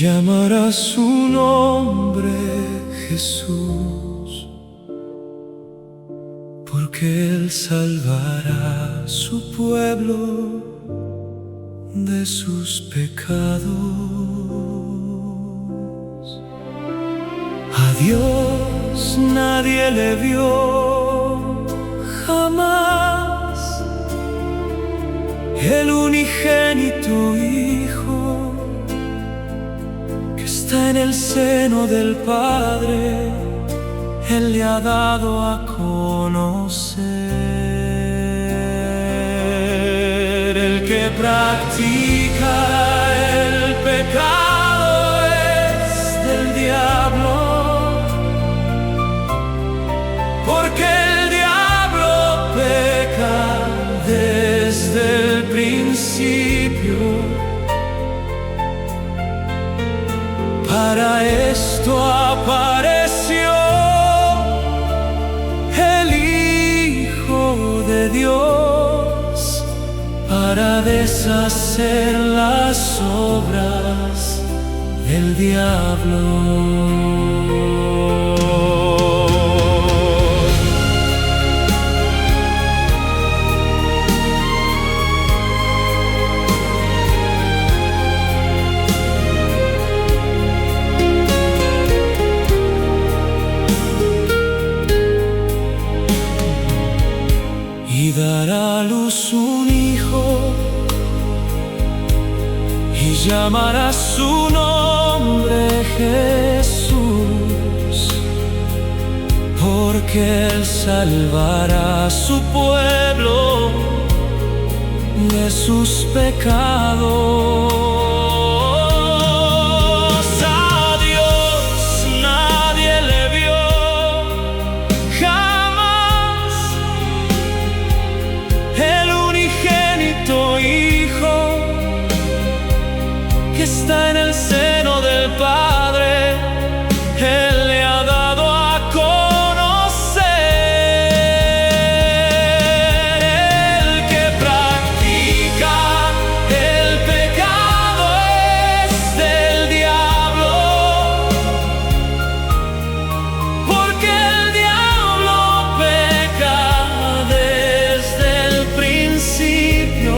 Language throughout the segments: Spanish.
llamará su nombre Jesús, porque Él salvará a su pueblo de sus pecados. A Dios nadie le vio jamás, el unigénito Hijo que está en el seno del Padre, Él le ha dado a conocer. El que practica el pecado es del diablo, porque el diablo peca desde el principio. Para esto apareció el Hijo de Dios, para deshacer las obras del diablo. Y dará a luz un hijo, y llamará su nombre Jesús, porque Él salvará a su pueblo de sus pecados. Está en el seno del Padre, Él le ha dado a conocer. El que practica el pecado es del diablo, porque el diablo peca desde el principio.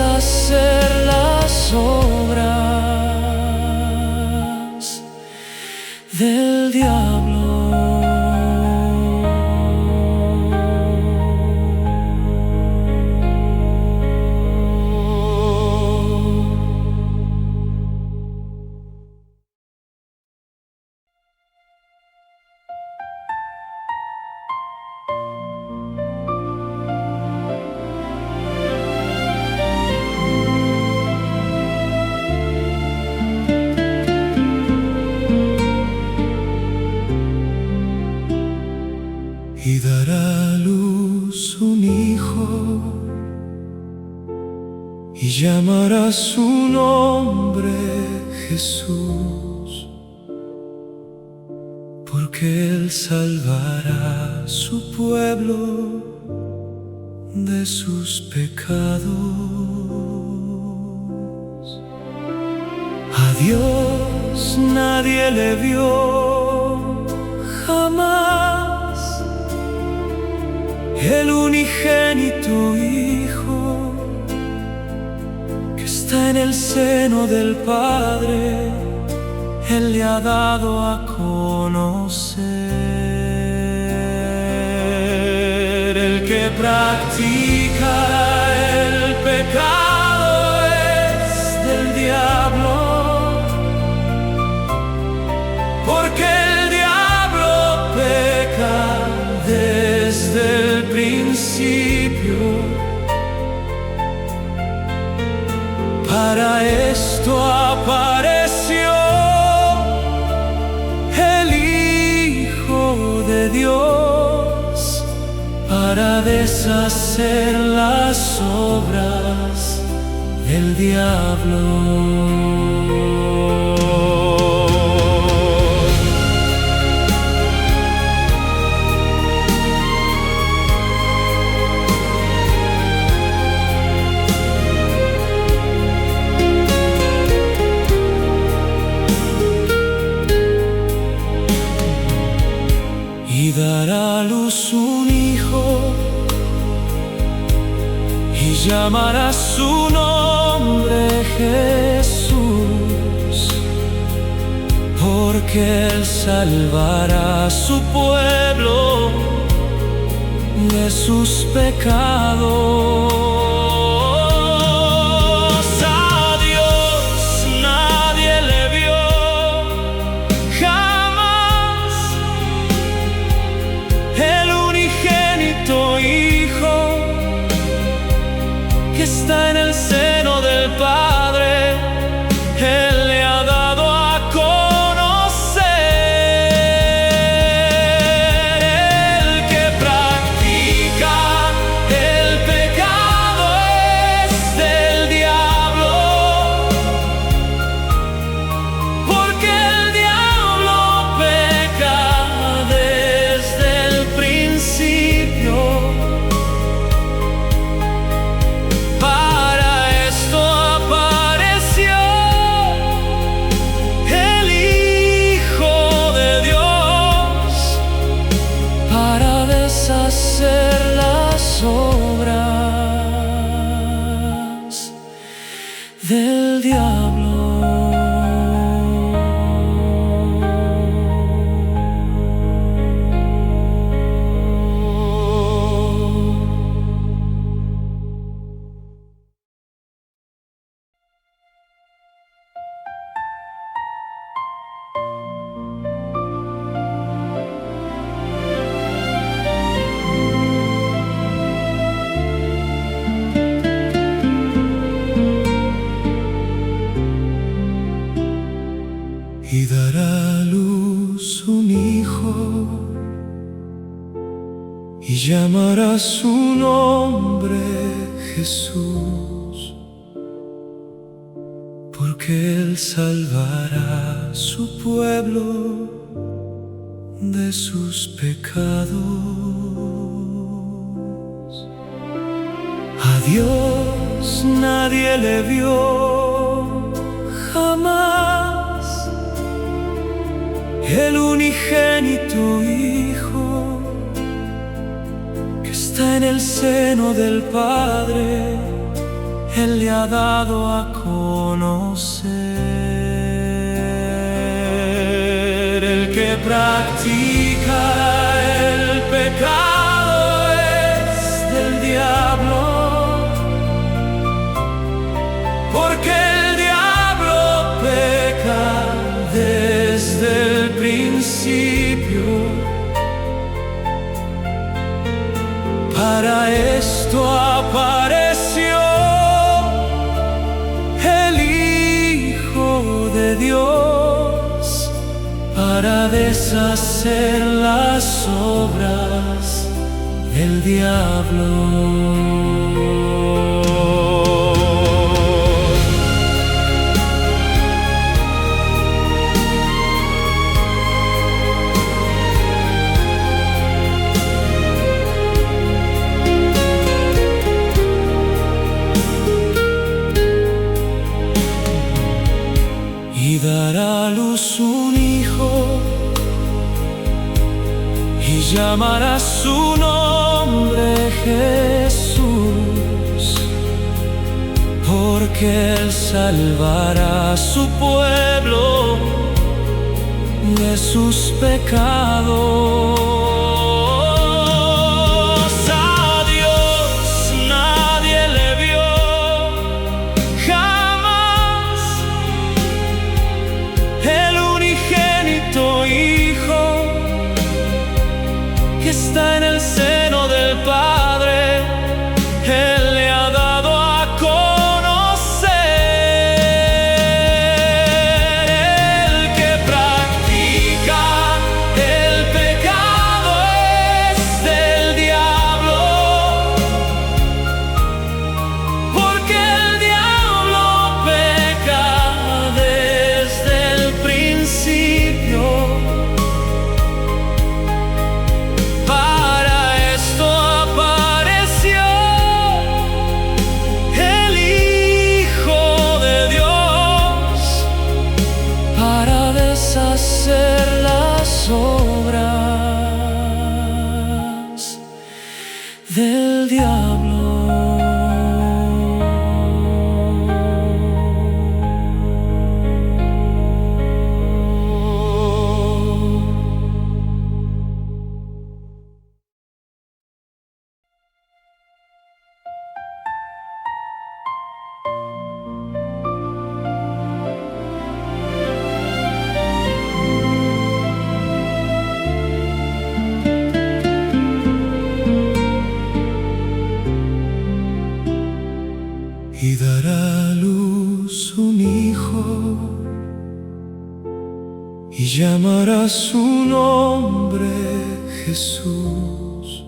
Hacer las obras del diablo. Y dará a luz un hijo, y llamará su nombre Jesús, porque Él salvará a su pueblo de sus pecados. A Dios nadie le vio jamás, el unigénito Hijo que está en el seno del Padre, Él le ha dado a conocer. El que practica el pecado es del diablo, porque el diablo peca desde el principio. Para esto apareció el Hijo de Dios, para deshacer las obras del diablo. llamará su nombre Jesús, porque Él salvará a su pueblo de sus pecados. A Dios nadie le vio jamás, el unigénito Hijo que está en el seno del Padre, Él le ha dado a conocer. El que practica el pecado es del diablo, porque el diablo peca desde el principio. Hacer las obras del diablo. Y dará a luz un hijo, y llamará su nombre Jesús, porque Él salvará a su pueblo de sus pecados. A Dios nadie le vio jamás, el unigénito Hijo que está en el seno del Padre, Él le ha dado a conocer. El que practica el pecado es del diablo, porque el diablo peca desde el principio. Para esto apareció el Hijo de Dios, para deshacer las obras del diablo. Y dará a luz un hijo, y llamará su nombre Jesús, porque Él salvará a su pueblo de sus pecados. A Dios nadie le vio jamás, el unigénito Hijo que está en el seno del Padre, Él le ha dado a conocer. El que practica el pecado es del diablo, porque el diablo peca desde el principio. Hacer las obras del diablo. y dará a luz un hijo, y llamará su nombre Jesús,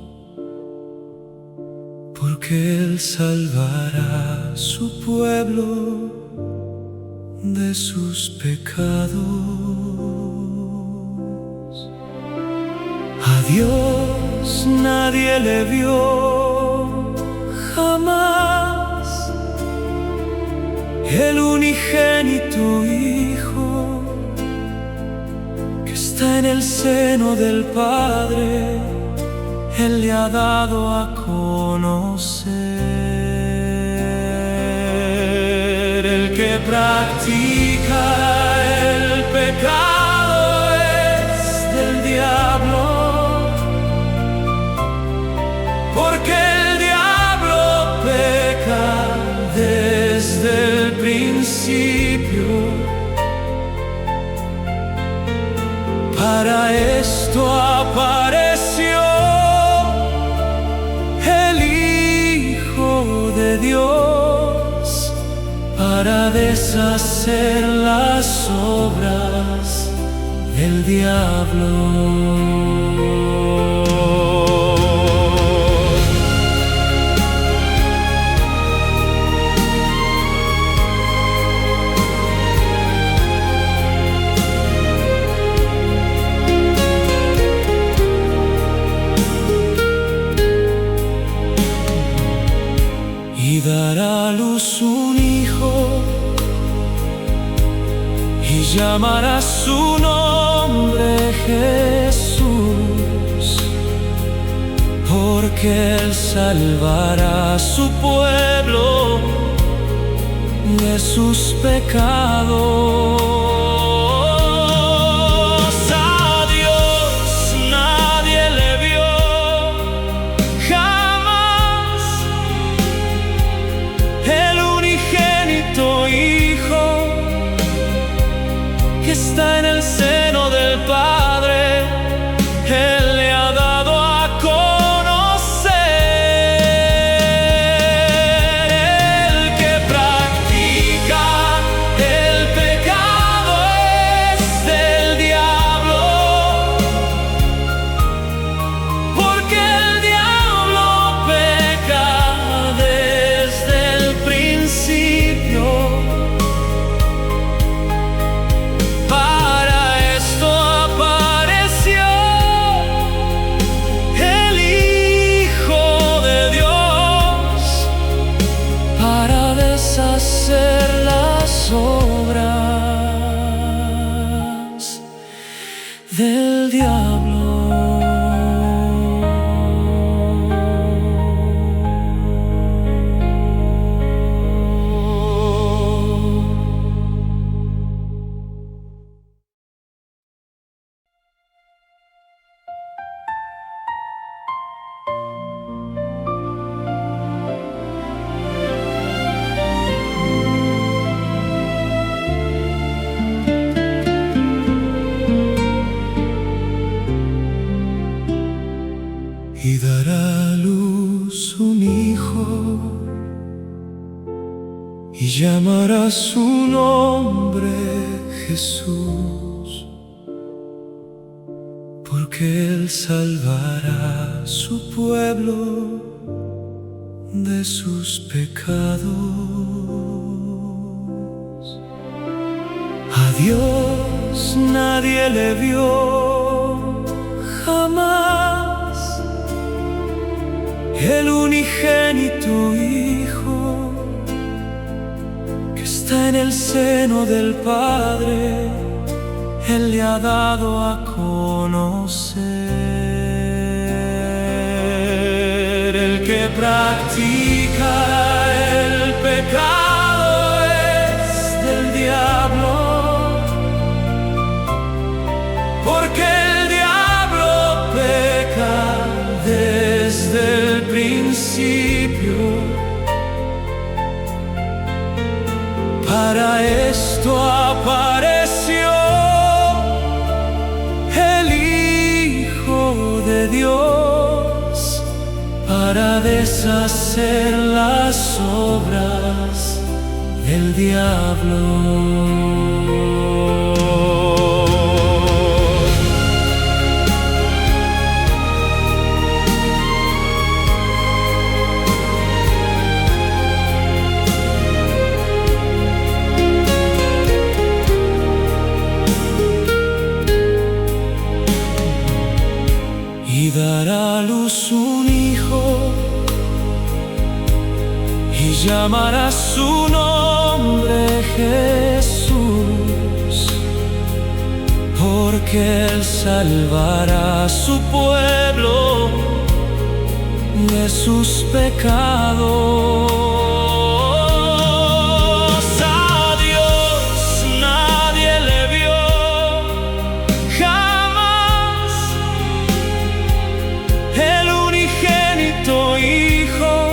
porque Él salvará a su pueblo de sus pecados. A Dios nadie le vio jamás, el unigénito Hijo que está en el seno del Padre, Él le ha dado a conocer. El que practica el pecado es del diablo, porque el diablo peca desde el principio. Para esto apareció el Hijo de Dios, para deshacer las obras del diablo. Y dará a luz un hijo, y llamará su nombre Jesús, porque Él salvará a su pueblo de sus pecados. Hijo que está en el seno del Padre, Él le ha dado a conocer. El que practica el pecado es del diablo, porque el diablo peca desde el principio. Para esto apareció el Hijo de Dios, para deshacer las obras del diablo. Y dará a luz un hijo, y llamará su nombre Jesús, porque Él salvará a su pueblo de sus pecados. A Dios nadie le vio jamás, el unigénito Hijo que está en el seno del Padre, Él le ha dado a conocer. El que practica el pecado es del diablo, porque el diablo peca desde el principio. Para esto apareció el Hijo de Dios, para para deshacer las obras del diablo. Y dará a luz un hijo, y llamará su nombre Jesús, porque Él salvará a su pueblo de sus pecados. A Dios nadie le vio jamás, el unigénito Hijo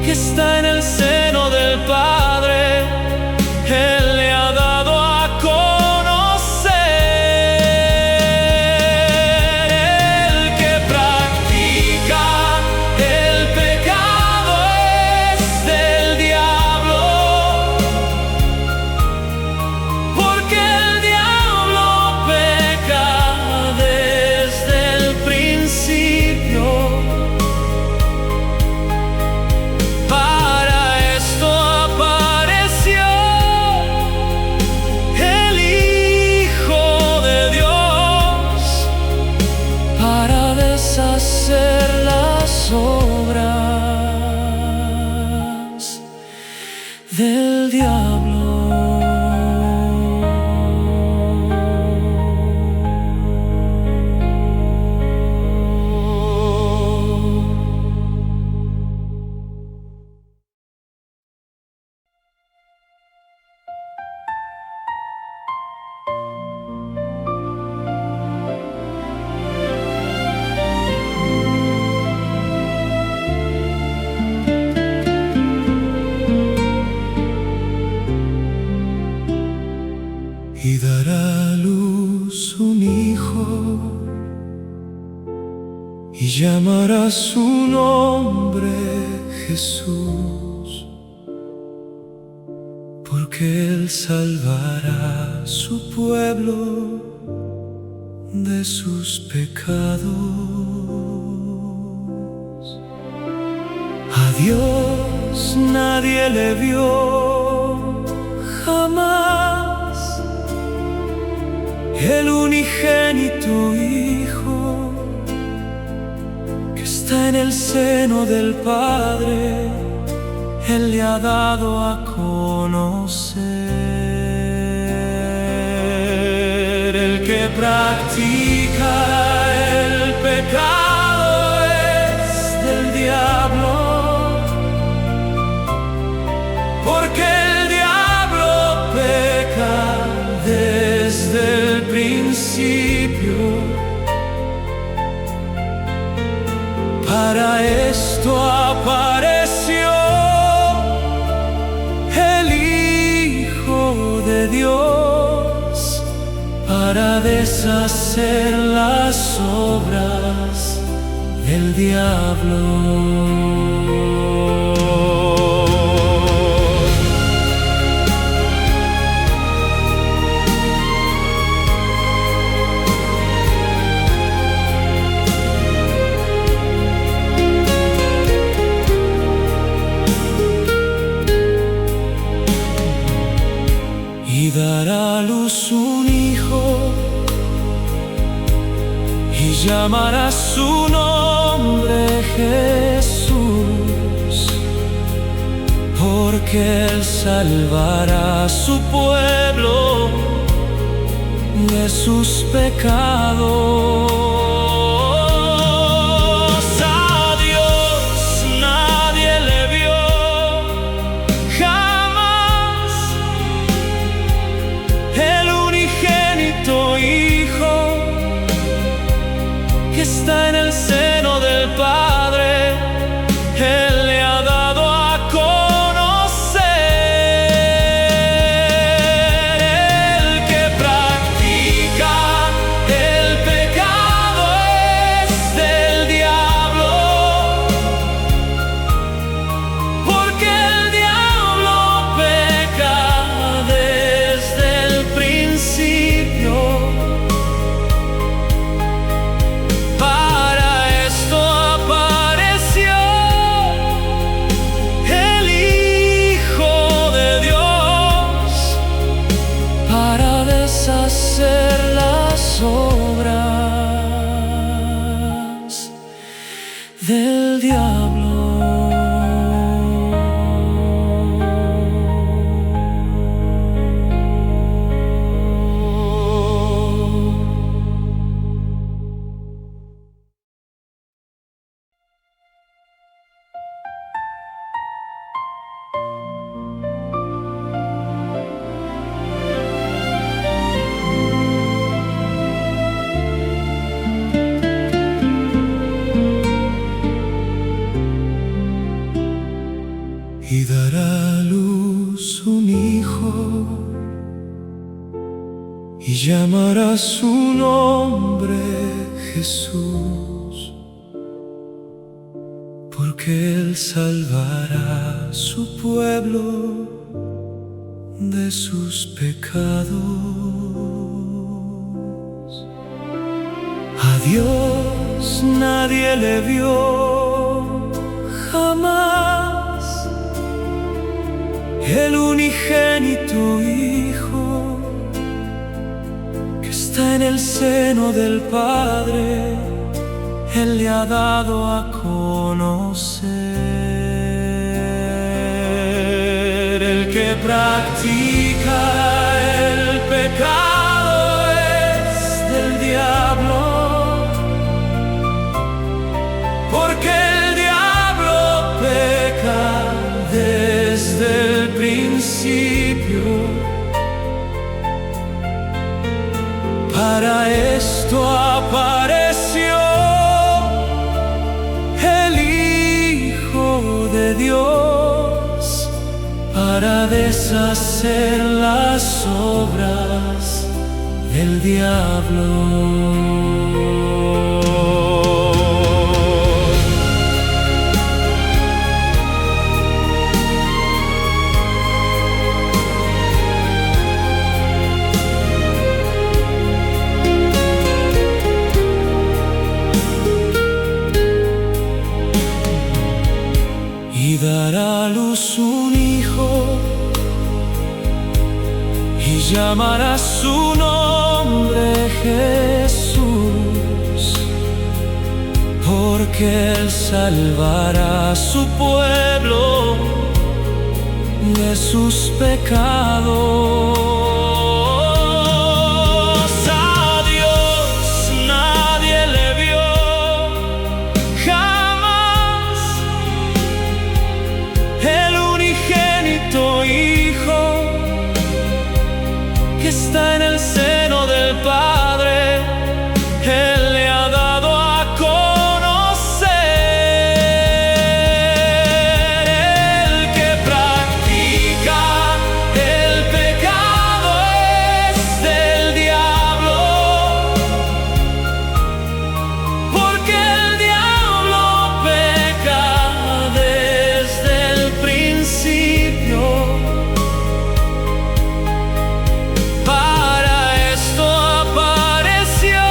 que está en el seno del Padre, Él le ha dado a conocer. El que practica el pecado es del diablo, porque el diablo peca desde el principio. Para esto apareció el Hijo de Dios, para deshacer las obras del diablo. Y dará a luz un hijo, y llamará su nombre Jesús, porque Él salvará a su pueblo de sus pecados. A Dios nadie le vio jamás, el unigénito Hijo que está en el seno del Padre, Él le ha dado a conocer. El que practica el pecado es del diablo, porque el diablo peca desde el principio. Para esto apareció el Hijo de Dios, para deshacer las obras del diablo. Y dará a luz un hijo, y llamará su nombre Jesús, porque Él salvará a su pueblo de sus pecados. A Dios nadie le vio jamás, el unigénito Hijo que está en el seno del Padre, Él le ha dado a conocer. El que practica el pecado del diablo. Y dará a luz un hijo, y llamará su nombre Jesús, porque Él salvará a su pueblo de sus pecados. A Dios nadie le vio jamás, el unigénito Hijo que está en el seno del Padre, Él le ha dado a conocer. El que practica el pecado es del diablo, porque el diablo peca desde el principio. Para esto apareció el Hijo de Dios, para deshacer las obras del diablo. Y dará a luz un hijo, y llamará su nombre Jesús, porque Él salvará a su pueblo de sus pecados. A Dios nadie le vio jamás, el unigénito Hijo que está en el seno del Padre, Él le ha dado a conocer. El que practica el pecado es del diablo, porque el diablo peca desde el principio. Para esto apareció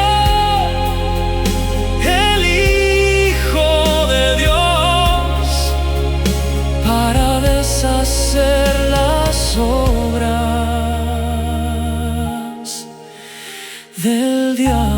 el Hijo de Dios, para deshacer las obras del diablo.